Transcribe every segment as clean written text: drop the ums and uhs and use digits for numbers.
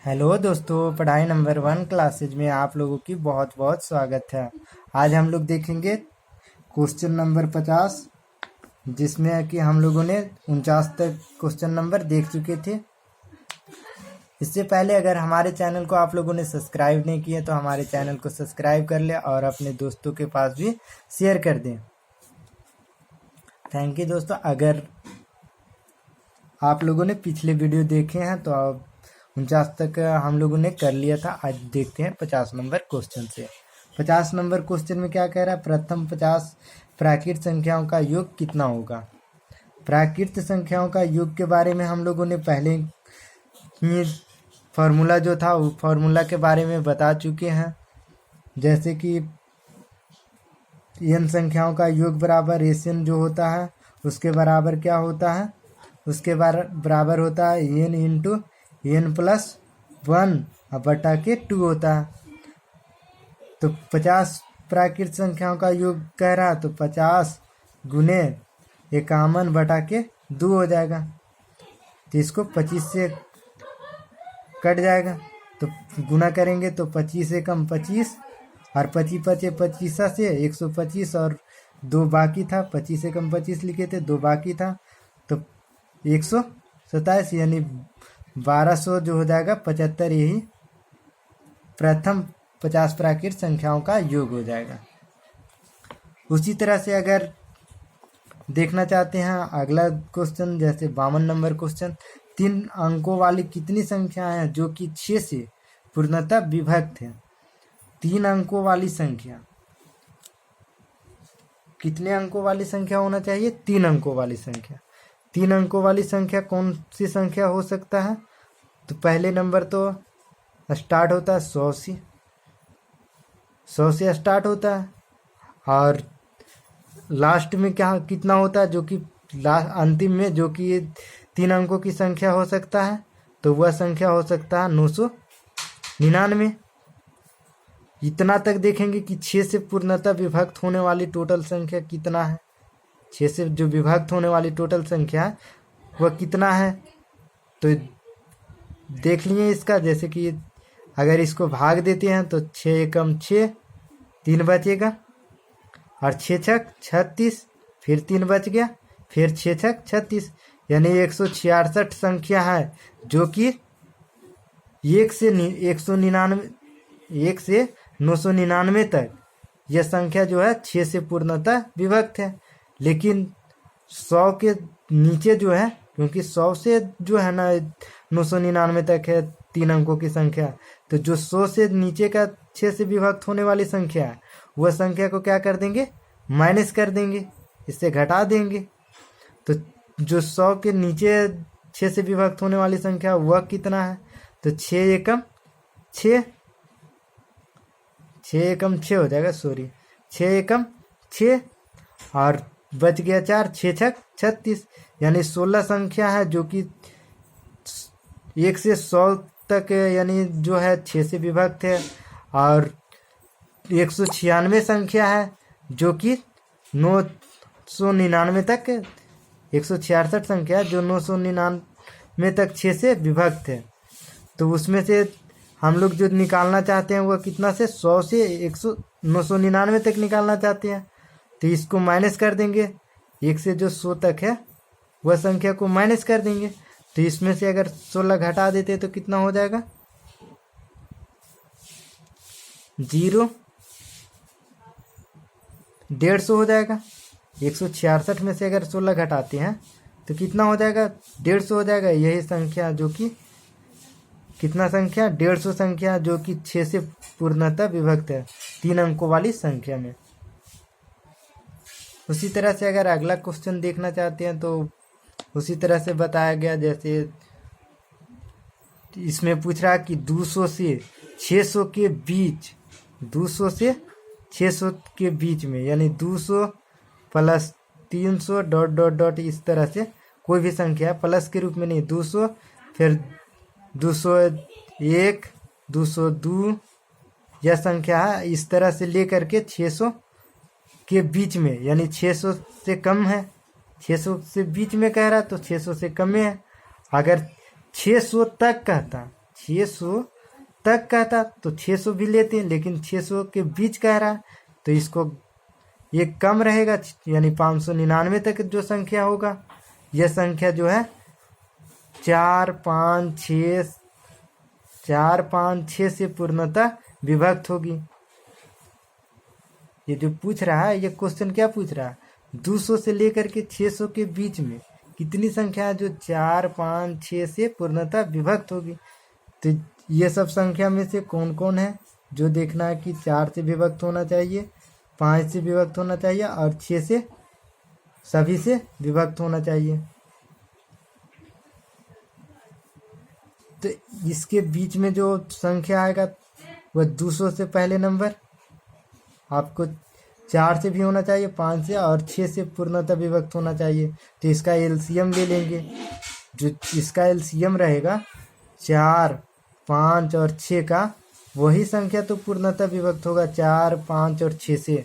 Hello दोस्तों, पढ़ाई number 1 classes में आप लोगों की बहुत बहुत स्वागत है। आज हम लोग देखेंगे क्वेश्चन नंबर 50, जिसमें कि हम लोगों ने 49 तक क्वेश्चन नंबर देख चुके थे। इससे पहले अगर हमारे चैनल को आप लोगों ने सब्सक्राइब नहीं किया तो हमारे चैनल को सब्सक्राइब कर ले और अपने दोस्तों के पास भी शेयर कर दें। थैंक यू दोस्तों। अगर आप लोगों ने पिछले वीडियो देखे हैं तो आप 49 तक हम लोगों ने कर लिया था। आज देखते हैं 50 नंबर क्वेश्चन से। 50 नंबर क्वेश्चन में क्या कह रहा है? प्रथम 50 प्राकृत संख्याओं का योग कितना होगा। प्राकृत संख्याओं का योग के बारे में हम लोगों ने पहले ही फार्मूला जो था वो फार्मूला के बारे में बता चुके हैं। जैसे कि n संख्याओं का योग बराबर एन जो होता है उसके बराबर क्या होता है? उसके बराबर होता है n इंटू n+1 बटा के 2 होता है। तो 50 प्राकृत संख्याओं का योग कह रहा है तो 50 गुने 51 बटा के 2 हो जाएगा। तो इसको 25 से कट जाएगा तो गुना करेंगे तो 25 से कम 25 और 25 पचे 25 से 125 और 2 बाकी था। 25 से कम 25 लिखे थे, 2 बाकी था तो 127 यानी 1200 जो हो जाएगा 75। यही प्रथम 50 प्राकृत संख्याओं का योग हो जाएगा। उसी तरह से अगर देखना चाहते हैं अगला क्वेश्चन, जैसे 52 नंबर क्वेश्चन, 3 अंकों वाली कितनी संख्या है जो कि 6 से पूर्णतः विभक्त है। 3 अंकों वाली संख्या, कितने अंकों वाली संख्या होना चाहिए? 3 अंकों वाली संख्या। 3 अंकों वाली संख्या कौन सी संख्या हो सकता है? तो पहले नंबर तो स्टार्ट होता है 100 से, 100 से स्टार्ट होता है और लास्ट में क्या कितना होता है? जो कि लास्ट अंतिम में जो कि 3 अंकों की संख्या हो सकता है तो वह संख्या हो सकता है 999। इतना तक देखेंगे कि 6 से पूर्णतः विभक्त होने वाली टोटल संख्या कितना है। 6 से जो विभक्त होने वाली टोटल संख्या है वह कितना है तो देख लिए इसका। जैसे कि अगर इसको भाग देते हैं तो 6 एकम 6, 3 बचेगा और 6 छक 36, फिर 3 बच गया, फिर 6 छक 36 यानी 166 संख्या है जो कि 1 से 999 तक यह संख्या जो है 6 से पूर्णतः विभक्त है। लेकिन 100 के नीचे जो है, क्योंकि 100 से जो है ना 999 तक है 3 अंकों की संख्या, तो जो 100 से नीचे का 6 से विभक्त होने वाली संख्या है वह संख्या को क्या कर देंगे? माइनस कर देंगे, इससे घटा देंगे। तो जो 100 के नीचे 6 से विभक्त होने वाली संख्या वह कितना है? तो 6 एकम 6, 6 एकम 6 हो जाएगा, 6 एकम 6 और बच गया 4, 6 छक 36 यानी 16 संख्या है जो कि 1 से 100 तक यानी जो है 6 से विभक्त है और 196 संख्या है जो कि 999 तक, 166 संख्या जो 999 तक 6 से विभक्त है। तो उसमें से हम लोग जो निकालना चाहते हैं वह कितना से 100 से 999 तक निकालना चाहते हैं तो इसको माइनस कर देंगे। 1 से जो 100 तक है वह संख्या को माइनस कर देंगे। तो इसमें से अगर 16 घटा देते तो कितना हो जाएगा? 0, 150 हो जाएगा। 166 में से अगर 16 घटाते हैं तो कितना हो जाएगा? 150 हो जाएगा। यही संख्या जो कि कितना संख्या? 150 संख्या जो कि 6 से पूर्णतः विभक्त है 3 अंकों वाली संख्या में। उसी तरह से अगर अगला क्वेश्चन देखना चाहते हैं तो उसी तरह से बताया गया। जैसे इसमें पूछ रहा है कि 200 से 600 के बीच, 200 से 600 के बीच में यानी 200 प्लस 300 डॉट डॉट डॉट इस तरह से कोई भी संख्या प्लस के रूप में नहीं, 200 फिर 201 202 यह संख्या है। इस तरह से लेकर के 600 के बीच में यानी 600 से कम है, 600 से बीच में कह रहा तो 600 से कम है। अगर 600 तक कहता 600 तक कहता तो 600 भी लेते हैं, लेकिन 600 के बीच कह रहा है तो इसको ये कम रहेगा, यानी 599 तक जो संख्या होगा यह संख्या जो है 4 5 6 से पूर्णतः विभक्त होगी। ये जो पूछ रहा है, ये क्वेश्चन क्या पूछ रहा है, 200 से लेकर के 600 के बीच में कितनी संख्या है जो 4 5 6 से पूर्णतः विभक्त होगी। तो ये सब संख्या में से कौन कौन है जो देखना है कि 4 से विभक्त होना चाहिए, 5 से विभक्त होना चाहिए और 6 से सभी से विभक्त होना चाहिए। तो इसके बीच में जो संख्या आएगा वह 200 से पहले नंबर, आपको 4 से भी होना चाहिए, 5 से और 6 से पूर्णतः विभक्त होना चाहिए। तो इसका एलसीएम ले लेंगे, जो इसका एलसीएम रहेगा 4 5 और 6 का, वही संख्या तो पूर्णतः विभक्त होगा 4 5 और 6 से।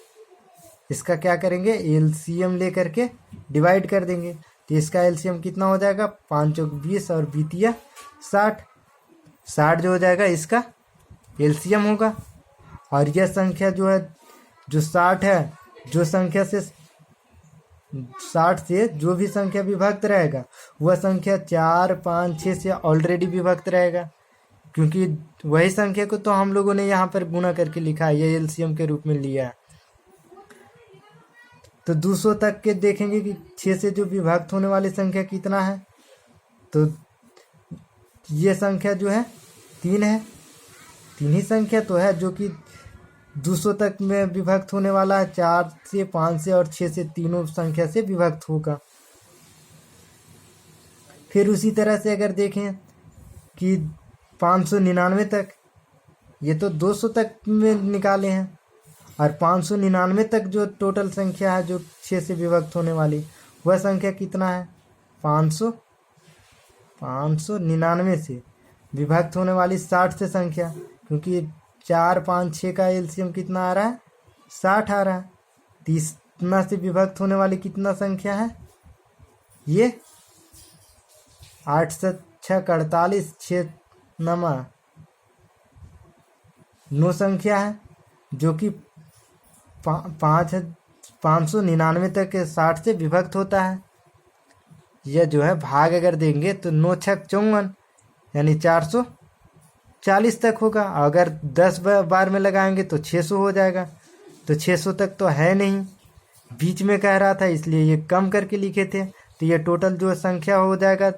इसका क्या करेंगे, एलसीएम ले करके डिवाइड कर देंगे। तो इसका एलसीएम कितना हो जाएगा, 5 चौक 20 और 20 60, 60 जो हो जाएगा इसका एलसीएम होगा। और यह संख्या जो है जो 60 है, जो संख्या से 60 से जो भी संख्या विभक्त रहेगा वह संख्या 4 5 6 से ऑलरेडी विभक्त रहेगा, क्योंकि वही संख्या को तो हम लोगों ने यहाँ पर गुणा करके लिखा है, ये एलसीएम के रूप में लिया है। तो 200 तक के देखेंगे कि 6 से जो विभक्त होने वाली संख्या कितना है, तो ये संख्या जो है 3 है, 3 ही संख्या तो है जो कि 200 तक में विभक्त होने वाला है। 4 से 5 से और 6 से तीनों संख्या से विभक्त होगा। फिर उसी तरह से अगर देखें कि 599 तक, ये तो 200 तक में निकाले हैं, और 599 तक जो टोटल संख्या है जो 6 से विभक्त होने वाली, वह संख्या कितना है, 599 से विभक्त होने वाली 60 से संख्या, क्योंकि 4 5 6 का एलसीएम कितना आ रहा है, 60 आ रहा है। 30 से विभक्त होने वाली कितना संख्या है, ये 8 7 6 48 6 9 संख्या है, जो कि 599 तक 60 से विभक्त होता है। यह जो है भाग अगर देंगे तो 9 6 54, यानी 440 तक होगा। अगर 10 बार में लगाएंगे तो 600 हो जाएगा। तो 600 तक तो है नहीं, बीच में कह रहा था, इसलिए ये कम करके लिखे थे। तो ये टोटल जो संख्या हो जाएगा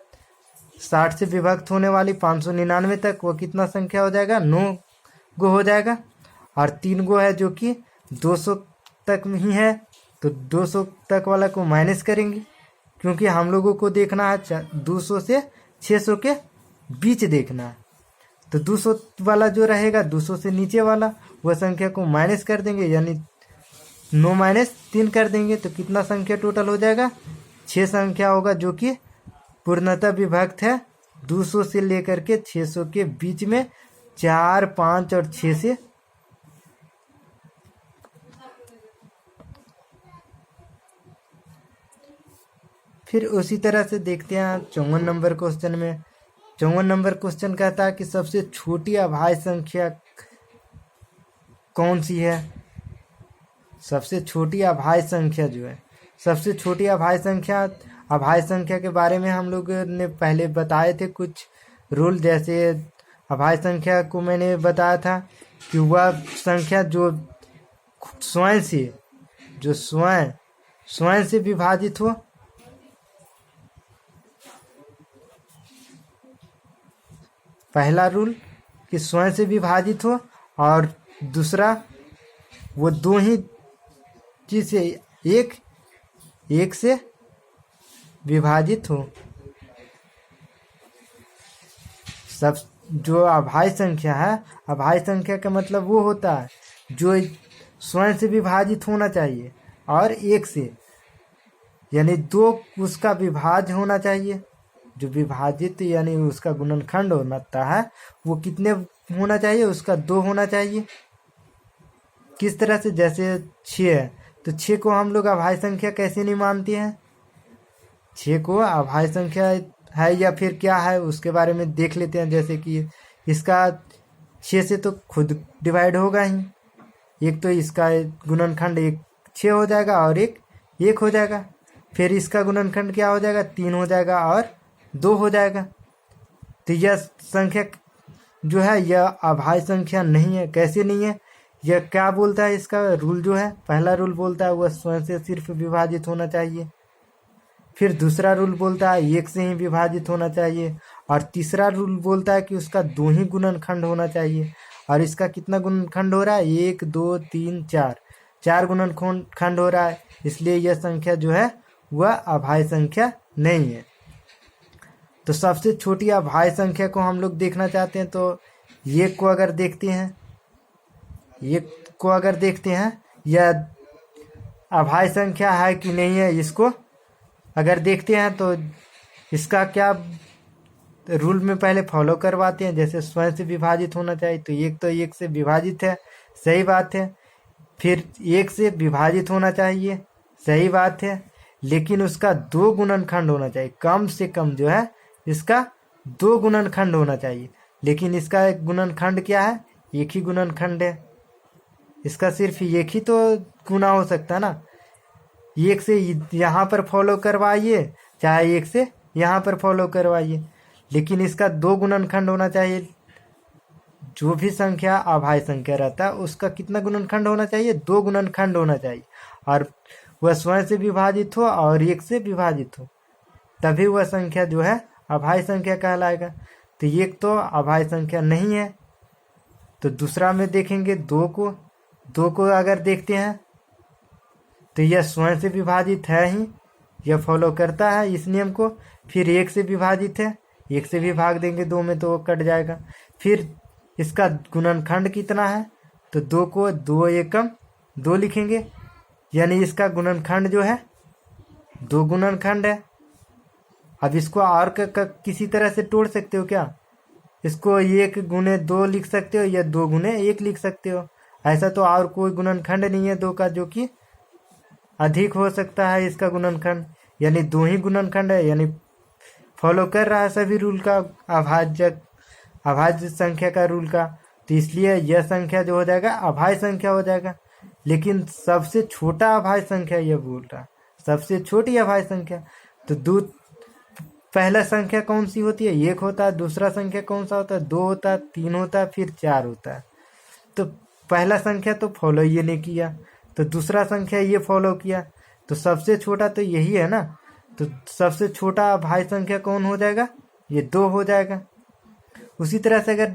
60 से विभक्त होने वाली 599 तक, वो कितना संख्या हो जाएगा, 9 गो हो जाएगा। और 3 गो है जो कि 200 तक में ही है, तो 200 तक वाला को माइनस करेंगे, क्योंकि हम लोगों को देखना है 200 से 600 के बीच देखना है। तो 200 वाला जो रहेगा, 200 से नीचे वाला, वह संख्या को माइनस कर देंगे, यानी 9 - 3 कर देंगे। तो कितना संख्या टोटल हो जाएगा, 6 संख्या होगा जो कि पूर्णतः विभक्त है 200 से लेकर के 600 के बीच में, 4 5 और 6 से। फिर उसी तरह से देखते हैं 54 नंबर क्वेश्चन में। 54 नंबर क्वेश्चन कहता है कि सबसे छोटी अभाज्य संख्या कौन सी है। सबसे छोटी अभाज्य संख्या जो है, सबसे छोटी अभाज्य संख्या के बारे में हम लोग ने पहले बताए थे कुछ रूल। जैसे अभाज्य संख्या को मैंने बताया था कि वह संख्या जो स्वयं से विभाजित हो, पहला रूल कि स्वयं से विभाजित हो, और दूसरा वो दो ही चीज से एक से विभाजित हो। सब जो अभाज्य संख्या है, अभाज्य संख्या का मतलब वो होता है जो स्वयं से विभाजित होना चाहिए और एक से, यानी 2 उसका विभाज्य होना चाहिए। जो विभाजित यानी उसका गुणनखंड होता है वो कितने होना चाहिए, उसका 2 होना चाहिए। किस तरह से, जैसे 6 है तो 6 को हम लोग अभाज्य संख्या कैसे नहीं मानते हैं। 6 को अभाज्य संख्या है या फिर क्या है, उसके बारे में देख लेते हैं। जैसे कि इसका 6 से तो खुद डिवाइड होगा ही। एक तो इसका गुणनखंड 6 हो जाएगा और एक 1 हो जाएगा। फिर इसका गुणनखंड क्या हो जाएगा, 3 हो जाएगा और 2 हो जाएगा। तो यह संख्या जो है यह अभाज्य संख्या नहीं है। कैसे नहीं है, यह क्या बोलता है, इसका रूल जो है, पहला रूल बोलता है वह स्वयं से सिर्फ विभाजित होना चाहिए। फिर दूसरा रूल बोलता है 1 से ही विभाजित होना चाहिए। और तीसरा रूल बोलता है कि उसका 2 ही गुणनखंड होना चाहिए। और इसका कितना गुणनखंड हो रहा है, 1 2 3 4, 4 गुणनखंड हो रहा है। इसलिए यह संख्या जो है वह अभाज्य संख्या नहीं है। तो सबसे छोटी अभाज्य संख्या को हम लोग देखना चाहते हैं। तो 1 को अगर देखते हैं, 1 को अगर देखते हैं यह अभाज्य संख्या है कि नहीं है, इसको अगर देखते हैं तो इसका क्या रूल में पहले फॉलो करवाते हैं। जैसे स्वयं से विभाजित होना चाहिए, तो 1 तो 1 से विभाजित है, सही बात है। फिर 1 से विभाजित होना चाहिए, सही बात है। लेकिन उसका 2 गुणनखंड होना चाहिए, कम से कम जो है इसका 2 गुणनखंड होना चाहिए। लेकिन इसका एक गुणनखंड क्या है, 1 ही गुणनखंड है। इसका सिर्फ 1 ही तो गुना हो सकता है ना। 1 से यहाँ पर फॉलो करवाइए, चाहे 1 से यहाँ पर फॉलो करवाइए, लेकिन इसका 2 गुणनखंड होना चाहिए। जो भी संख्या अभाज्य संख्या रहता है उसका कितना गुणनखंड होना चाहिए, 2 गुणनखंड होना चाहिए। और वह स्वयं से विभाजित हो और 1 से विभाजित हो, तभी वह संख्या जो है अभाज्य संख्या कहलाएगा। तो 1 तो अभाज्य संख्या नहीं है। तो दूसरा में देखेंगे 2 को अगर देखते हैं तो यह स्वयं से विभाजित है ही, यह फॉलो करता है इस नियम को। फिर 1 से विभाजित है, 1 से भी भाग देंगे 2 में तो वो कट जाएगा। फिर इसका गुणनखंड कितना है, तो 2 को 2 एकम 2 लिखेंगे, यानी इसका गुणनखंड जो है 2 गुणनखंड है। अब इसको और किसी तरह से तोड़ सकते हो क्या, इसको 1 गुने 2 लिख सकते हो या 2 गुने 1 लिख सकते हो। ऐसा तो और कोई गुणनखंड नहीं है 2 का जो कि अधिक हो सकता है इसका गुणनखंड, यानी 2 ही गुणनखंड है, यानी फॉलो कर रहा है सभी रूल का, अभाज्य संख्या का रूल का। तो इसलिए यह संख्या जो हो जाएगा अभाज्य संख्या हो जाएगा। लेकिन सबसे छोटा अभाज्य संख्या यह बोल रहा है, सबसे छोटी अभाज्य संख्या। तो पहला संख्या कौन सी होती है, 1 होता है। दूसरा संख्या कौन सा होता है, 2 होता है, 3 होता है, फिर 4 होता है। तो पहला संख्या तो फॉलो ये नहीं किया, तो दूसरा संख्या ये फॉलो किया, तो सबसे छोटा तो यही है ना। तो सबसे छोटा अभाज्य संख्या कौन हो जाएगा, ये 2 हो जाएगा। उसी तरह से अगर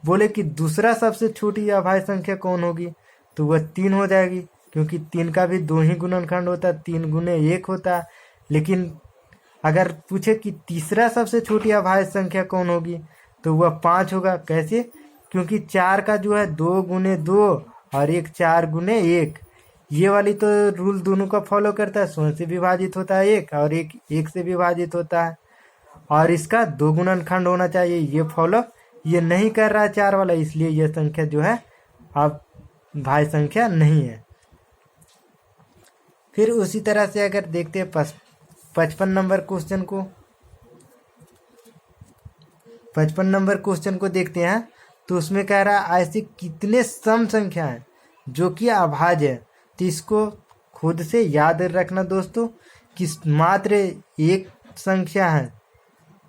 बोले कि दूसरा सबसे छोटी अभाज्य संख्या कौन होगी, तो वह 3 हो जाएगी, क्योंकि 3 का भी 2 ही गुणनखंड होता है, 3 गुने 1 होता है। लेकिन अगर पूछे कि तीसरा सबसे छोटी अभाज्य संख्या कौन होगी, तो वह 5 होगा। कैसे, क्योंकि 4 का जो है 2 गुने 2 और 1 4 गुने 1, ये वाली तो रूल दोनों का फॉलो करता है। स्वयं से विभाजित होता है 1 और 1 से विभाजित होता है, और इसका 2 गुणनखंड होना चाहिए, ये फॉलो ये नहीं कर रहा है 4 वाला, इसलिए यह संख्या जो है अब भाज्य संख्या नहीं है। फिर उसी तरह से अगर देखते हैं 55 नंबर क्वेश्चन को, 55 नंबर क्वेश्चन को देखते हैं, तो उसमें कह रहा है ऐसे कितने सम संख्या हैं जो कि अभाज्य है। तो इसको खुद से याद रखना दोस्तों कि मात्र एक संख्या है,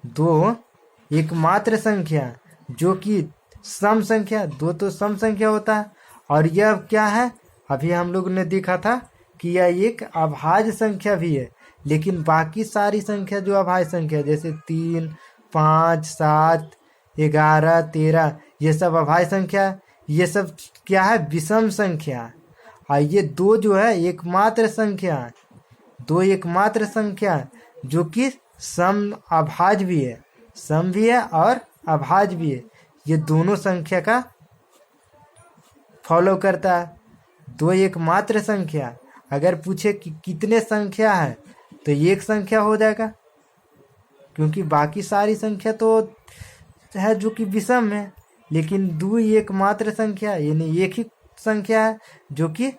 2 एकमात्र संख्या जो कि सम संख्या, 2 तो सम संख्या होता है, और यह क्या है, अभी हम लोग ने देखा था कि यह एक अभाज्य संख्या भी है। लेकिन बाकी सारी संख्या जो अभाज्य संख्या, जैसे 3 5 7 11 13, ये सब अभाज्य संख्या, ये सब क्या है, विषम संख्या। और ये 2 जो है एकमात्र संख्या, 2 एकमात्र संख्या जो कि सम अभाज्य भी है, सम भी है और अभाज्य भी है। ये दोनों संख्या का फॉलो करता है। 2 एकमात्र संख्या, अगर पूछे कि कितने संख्या है, तो 1 संख्या हो जाएगा, क्योंकि बाकी सारी संख्या तो है जो कि विषम है। लेकिन 2 एकमात्र संख्या, यानी 1 ही संख्या है जो कि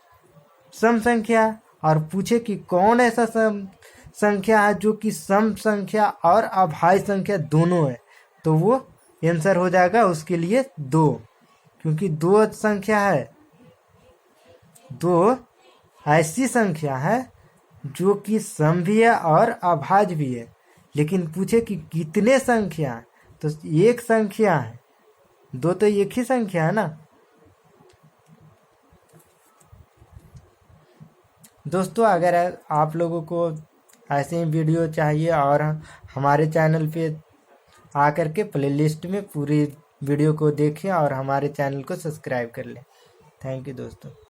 सम संख्या है। और पूछे कि कौन ऐसा सम संख्या है जो कि सम संख्या और अभाज्य संख्या दोनों है, तो वो आंसर हो जाएगा उसके लिए 2, क्योंकि 2 संख्या है, 2 ऐसी संख्या है जो कि सम भी है और अभाज्य भी है। लेकिन पूछे कि कितने संख्या है, तो एक संख्या है, 2 तो एक ही संख्या है ना। दोस्तों अगर आप लोगों को ऐसे ही वीडियो चाहिए और हमारे चैनल पे आकर के प्लेलिस्ट में पूरी वीडियो को देखें और हमारे चैनल को सब्सक्राइब कर लें। थैंक यू दोस्तों।